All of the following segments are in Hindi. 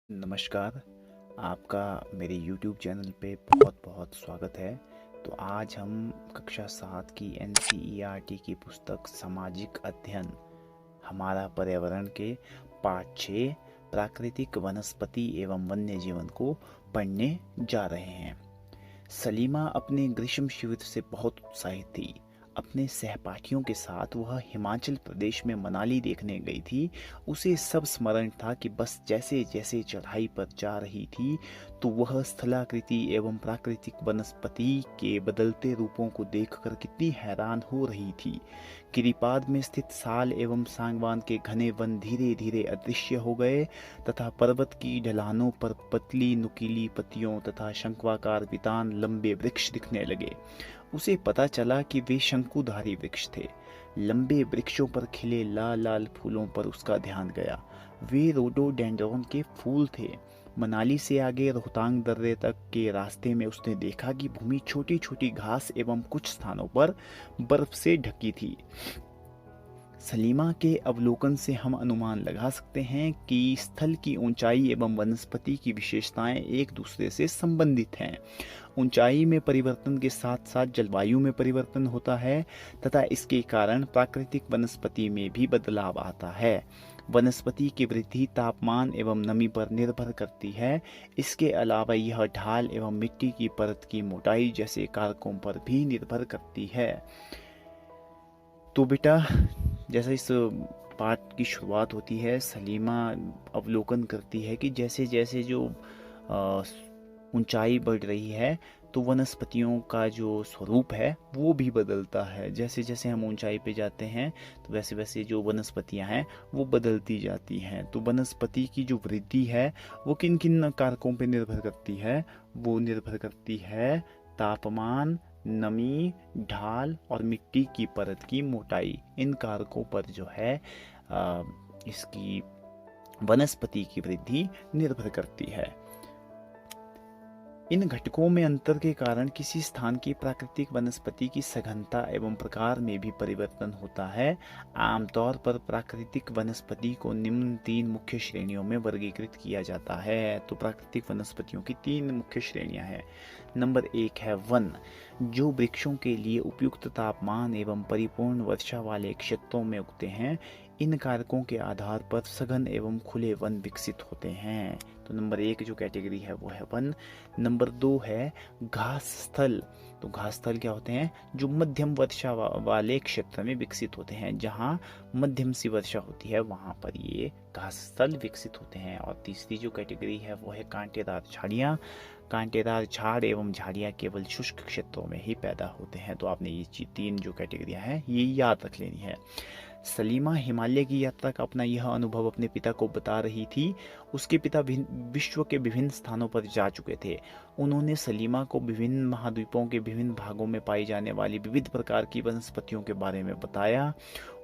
नमस्कार। आपका मेरे YouTube चैनल पे बहुत-बहुत स्वागत है। तो आज हम कक्षा 7 की NCERT की पुस्तक सामाजिक अध्ययन हमारा पर्यावरण के पाठ 6 प्राकृतिक वनस्पति एवं वन्य जीवन को पढ़ने जा रहे हैं। सलीमा अपने ग्रीष्म शिविर से बहुत उत्साहित थी। अपने सहपाठियों के साथ वह हिमाचल प्रदेश में मनाली देखने गई थी। उसे सब स्मरण था कि बस जैसे जैसे चढ़ाई पर जा रही थी तो वह स्थलाकृति एवं प्राकृतिक वनस्पति के बदलते रूपों को देखकर कितनी हैरान हो रही थी। गिरिपाद में स्थित साल एवं सागवान के घने वन धीरे धीरे अदृश्य हो गए तथा पर्वत की ढलानों पर पतली नुकीली पत्तियों तथा शंक्वाकार वितान लंबे वृक्ष दिखने लगे। उसे पता चला कि वे शंकुधारी वृक्ष थे। लंबे वृक्षों पर खिले लाल लाल फूलों पर उसका ध्यान गया। वे रोडोडेंड्रॉन के फूल थे। मनाली से आगे रोहतांग दर्रे तक के रास्ते में उसने देखा कि भूमि छोटी छोटी घास एवं कुछ स्थानों पर बर्फ से ढकी थी। सलीमा के अवलोकन से हम अनुमान लगा सकते हैं कि स्थल की ऊंचाई एवं वनस्पति की विशेषताएं एक दूसरे से संबंधित हैं। ऊंचाई में परिवर्तन के साथ साथ जलवायु में परिवर्तन होता है तथा इसके कारण प्राकृतिक वनस्पति में भी बदलाव आता है। वनस्पति की वृद्धि तापमान एवं नमी पर निर्भर करती है। इसके अलावा यह ढाल एवं मिट्टी की परत की मोटाई जैसे कारकों पर भी निर्भर करती है। तो बेटा, जैसे इस पाठ की शुरुआत होती है, सलीमा अवलोकन करती है कि जैसे जैसे जो ऊंचाई बढ़ रही है तो वनस्पतियों का जो स्वरूप है वो भी बदलता है। जैसे जैसे हम ऊंचाई पे जाते हैं तो वैसे वैसे जो वनस्पतियां हैं वो बदलती जाती हैं। तो वनस्पति की जो वृद्धि है वो किन किन कारकों पे निर्भर करती है? वो निर्भर करती है तापमान, नमी, ढाल और मिट्टी की परत की मोटाई। इन कारकों पर जो है इसकी वनस्पति की वृद्धि निर्भर करती है। इन घटकों में अंतर के कारण किसी स्थान की प्राकृतिक वनस्पति की सघनता एवं प्रकार में भी परिवर्तन होता है। आमतौर पर प्राकृतिक वनस्पति को निम्न 3 मुख्य श्रेणियों में वर्गीकृत किया जाता है। तो प्राकृतिक वनस्पतियों की 3 मुख्य श्रेणियां हैं। नंबर 1 है वन, जो वृक्षों के लिए उपयुक्त तापमान एवं परिपूर्ण वर्षा वाले क्षेत्रों में उगते हैं। इन कारकों के आधार पर सघन एवं खुले वन विकसित होते हैं। तो नंबर 1 जो कैटेगरी है वो है वन। नंबर 2 है घास स्थल। तो घास स्थल क्या होते हैं? जो मध्यम वर्षा वाले क्षेत्र में विकसित होते हैं। जहां मध्यम सी वर्षा होती है वहां पर ये घास स्थल विकसित होते हैं। और तीसरी जो कैटेगरी है वो है कांटेदार झाड़ियाँ। कांटेदार झाड़ एवं झाड़ियाँ केवल शुष्क क्षेत्रों में ही पैदा होते हैं। तो आपने ये 3 जो कैटेगरियाँ हैं ये याद रख लेनी है। सलीमा हिमालय की यात्रा का अपना यह अनुभव अपने पिता को बता रही थी। उसके पिता विश्व के विभिन्न स्थानों पर जा चुके थे। उन्होंने सलीमा को विभिन्न महाद्वीपों के विभिन्न भागों में पाई जाने वाली विविध प्रकार की वनस्पतियों के बारे में बताया।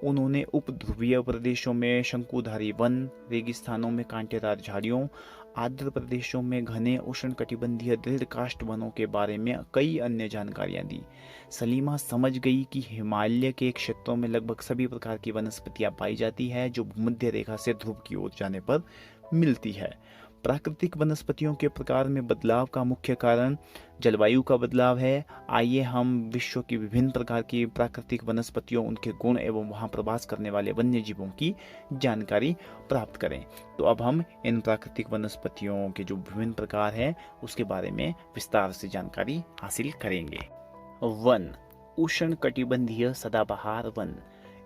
उन्होंने उपध्रुवीय प्रदेशों में शंकुधारी वन, रेगिस्तानों में कांटेदार झाड़ियों, आर्द्र प्रदेशों में घने उष्णकटिबंधीय दृढ़ काष्ठ वनों के बारे में कई अन्य जानकारियां दी। सलीमा समझ गई कि हिमालय के क्षेत्रों में लगभग सभी प्रकार की वनस्पतियां पाई जाती है जो भूमध्य रेखा से ध्रुव की ओर जाने पर मिलती है। प्राकृतिक वनस्पतियों के प्रकार में बदलाव का मुख्य कारण जलवायु का बदलाव है। आइए हम विश्व की विभिन्न प्रकार की प्राकृतिक वनस्पतियों, उनके गुण एवं वहां प्रवास करने वाले वन्य जीवों की जानकारी प्राप्त करें। तो अब हम इन प्राकृतिक वनस्पतियों के जो विभिन्न प्रकार हैं उसके बारे में विस्तार से जानकारी हासिल करेंगे। वन, उष्णकटिबंधीय सदाबहार वन।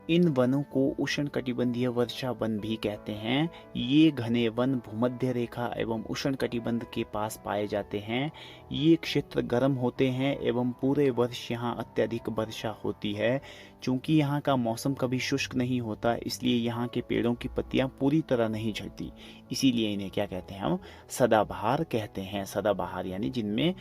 इन वनों को उष्णकटिबंधीय वर्षा वन भी कहते हैं। ये घने वन भूमध्य रेखा एवं उष्णकटिबंध के पास पाए जाते हैं। ये क्षेत्र गर्म होते हैं एवं पूरे वर्ष यहाँ अत्यधिक वर्षा होती है। चूंकि यहाँ का मौसम कभी शुष्क नहीं होता इसलिए यहाँ के पेड़ों की पत्तियां पूरी तरह नहीं झड़ती। इसीलिए इन्हें क्या कहते हैं? हम सदाबहार कहते हैं। सदाबहार यानी जिनमें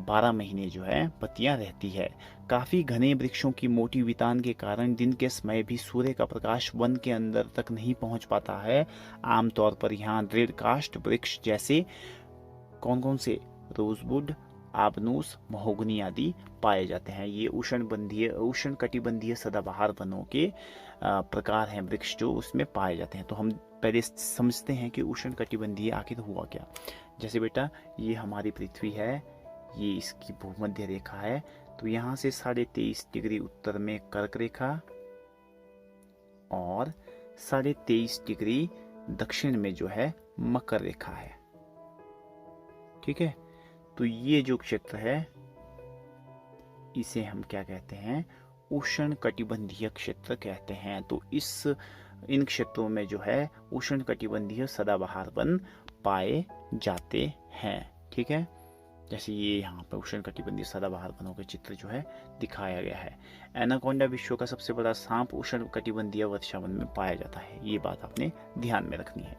12 महीने जो है पत्तियां रहती है। काफी घने वृक्षों की मोटी वितान के कारण दिन के समय भी सूर्य का प्रकाश वन के अंदर तक नहीं पहुंच पाता है। आमतौर पर यहाँ दृढ़ काष्ठ वृक्ष जैसे कौन कौन से? रोजवुड, आबनूस, महोगनी आदि पाए जाते हैं। ये उष्णकटिबंधीय सदाबहार वनों के प्रकार हैं, वृक्ष जो उसमें पाए जाते हैं। तो हम पहले समझते हैं कि उष्ण कटिबंधीय आखिर हुआ क्या। जैसे बेटा ये हमारी पृथ्वी है, ये इसकी भूमध्य रेखा है, तो यहाँ से 23.5 डिग्री उत्तर में कर्क रेखा और 23.5 डिग्री दक्षिण में जो है मकर रेखा है। ठीक है, तो ये जो क्षेत्र है इसे हम क्या कहते हैं, उष्ण कटिबंधीय क्षेत्र कहते हैं। तो इन क्षेत्रों में जो है उष्ण कटिबंधीय सदाबहार वन पाए जाते हैं। ठीक है, जैसे ये यहाँ पर उष्ण कटिबंधीय सदाबहार वनों के चित्र जो है दिखाया गया है। एनाकोंडा विश्व का सबसे बड़ा सांप उष्ण कटिबंधीय वर्षावन में पाया जाता है, ये बात आपने ध्यान में रखनी है।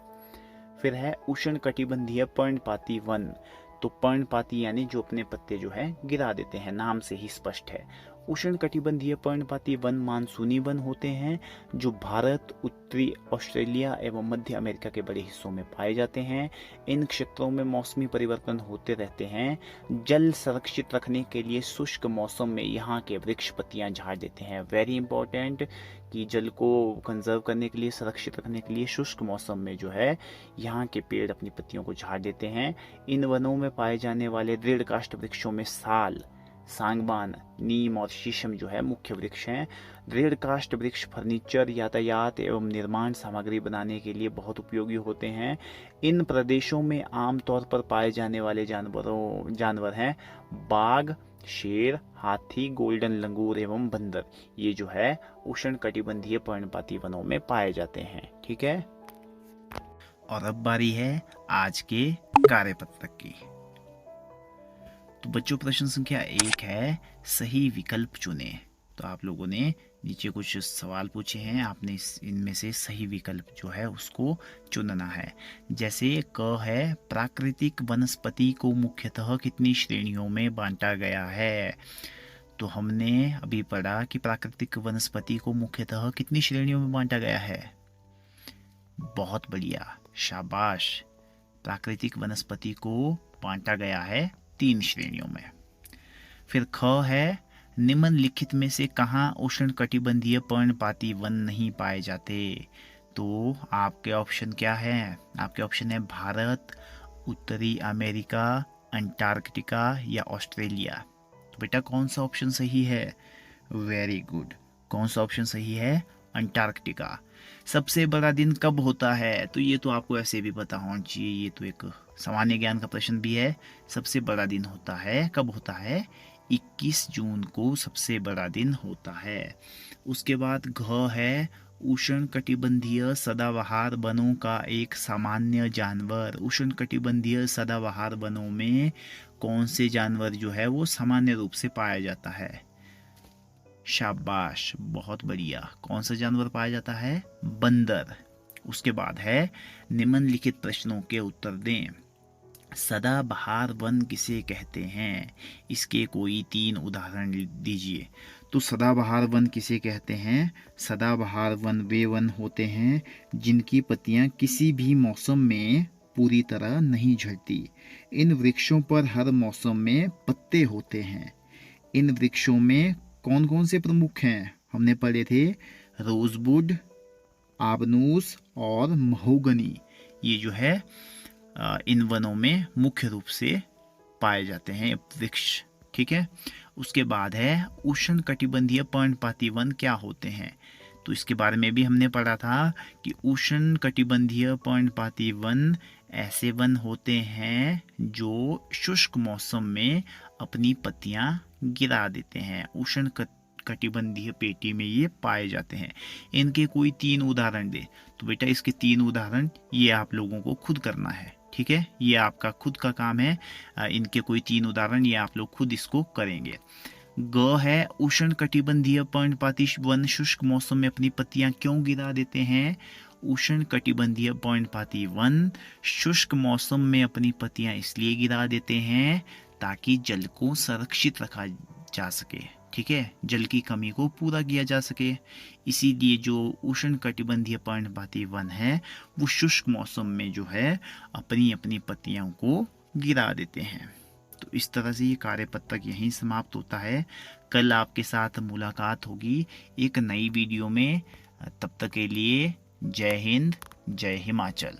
फिर है उष्ण कटिबंधीय पर्णपाती वन। तो पर्णपाती यानी जो अपने पत्ते जो है गिरा देते हैं, नाम से ही स्पष्ट है। उष्ण कटिबंधीय पर्णपाती वन मानसूनी वन होते हैं जो भारत, उत्तरी ऑस्ट्रेलिया एवं मध्य अमेरिका के बड़े हिस्सों में पाए जाते हैं। इन क्षेत्रों में मौसमी परिवर्तन होते रहते हैं। जल संरक्षित रखने के लिए शुष्क मौसम में यहाँ के वृक्ष पत्तियां झाड़ देते हैं। वेरी इंपॉर्टेंट कि जल को कंजर्व करने के लिए, संरक्षित रखने के लिए शुष्क मौसम में जो है यहाँ के पेड़ अपनी पत्तियों को झाड़ देते हैं। इन वनों में पाए जाने वाले दृढ़ काष्ठ वृक्षों में साल, सांगवान, नीम और शीशम जो है मुख्य वृक्ष हैं। दृढ़ काष्ठ वृक्ष फर्नीचर, यातायात एवं निर्माण सामग्री बनाने के लिए बहुत उपयोगी होते हैं। इन प्रदेशों में आमतौर पर पाए जाने वाले जानवर हैं बाघ, शेर, हाथी, गोल्डन लंगूर एवं बंदर। ये जो है उष्ण कटिबंधीय पर्णपाती वनों में पाए जाते हैं। ठीक है, और अब बारी है आज के कार्यपत्रक की। तो बच्चों प्रश्न संख्या 1 है सही विकल्प चुने। तो आप लोगों ने नीचे कुछ सवाल पूछे हैं, आपने इनमें से सही विकल्प जो है उसको चुनना है। जैसे क है प्राकृतिक वनस्पति को मुख्यतः कितनी श्रेणियों में बांटा गया है। तो हमने अभी पढ़ा कि प्राकृतिक वनस्पति को मुख्यतः कितनी श्रेणियों में बांटा गया है। बहुत बढ़िया, शाबाश। प्राकृतिक वनस्पति को बांटा गया है 3 श्रेणियों में। फिर ख है निम्नलिखित में से कहाँ उष्ण कटिबंधीय पर्णपाती वन नहीं पाए जाते। तो आपके ऑप्शन क्या है, आपके ऑप्शन है भारत, उत्तरी अमेरिका, अंटार्कटिका या ऑस्ट्रेलिया। तो बेटा कौन सा ऑप्शन सही है? वेरी गुड, कौन सा ऑप्शन सही है? अंटार्कटिका। सबसे बड़ा दिन कब होता है? तो ये तो आपको ऐसे भी पता होना चाहिए, ये तो एक सामान्य ज्ञान का प्रश्न भी है। सबसे बड़ा दिन होता है, कब होता है? 21 जून को सबसे बड़ा दिन होता है। उसके बाद घ है उष्ण कटिबंधीय सदाबहार वनों का एक सामान्य जानवर। उष्ण कटिबंधीय सदाबहार वनों में कौन से जानवर जो है वो सामान्य रूप से पाया जाता है? शाबाश, बहुत बढ़िया। कौन सा जानवर पाया जाता है? बंदर। उसके बाद है निम्नलिखित प्रश्नों के उत्तर दें। सदाबहार वन किसे कहते हैं? इसके कोई 3 उदाहरण दीजिए। तो सदाबहार वन किसे कहते हैं? सदाबहार वन वे वन होते हैं जिनकी पत्तियां किसी भी मौसम में पूरी तरह नहीं झड़ती। इन वृक्षों पर हर मौसम में पत्ते होते हैं। इन वृक्षों में कौन कौन से प्रमुख हैं? हमने पढ़े थे रोजवुड, आबनूस और महोगनी। ये जो है इन वनों में मुख्य रूप से पाए जाते हैं वृक्ष। ठीक है, उसके बाद है उष्ण कटिबंधीय पर्णपाती वन क्या होते हैं। तो इसके बारे में भी हमने पढ़ा था कि उष्ण कटिबंधीय पर्णपाती वन ऐसे वन होते हैं जो शुष्क मौसम में अपनी पत्तियां गिरा देते हैं। उष्ण कटिबंधीय पेटी में ये पाए जाते हैं। इनके कोई 3 उदाहरण दे। तो बेटा इसके 3 उदाहरण ये आप लोगों को खुद करना है। ठीक है, ये आपका खुद का काम है। इनके कोई 3 उदाहरण ये आप लोग खुद इसको करेंगे। ग है उष्ण कटिबंधीय पर्णपाती वन शुष्क मौसम में अपनी पत्तियां क्यों गिरा देते हैं? उष्ण कटिबंधीय पर्णपाती वन शुष्क मौसम में अपनी पत्तियां इसलिए गिरा देते हैं ताकि जल को संरक्षित रखा जा सके। ठीक है, जल की कमी को पूरा किया जा सके। इसीलिए जो उष्ण कटिबंधीय पर्णपाती वन है वो शुष्क मौसम में जो है अपनी अपनी पत्तियों को गिरा देते हैं। तो इस तरह से ये कार्यपत्रक यहीं समाप्त होता है। कल आपके साथ मुलाकात होगी एक नई वीडियो में। तब तक के लिए जय हिंद, जय हिमाचल।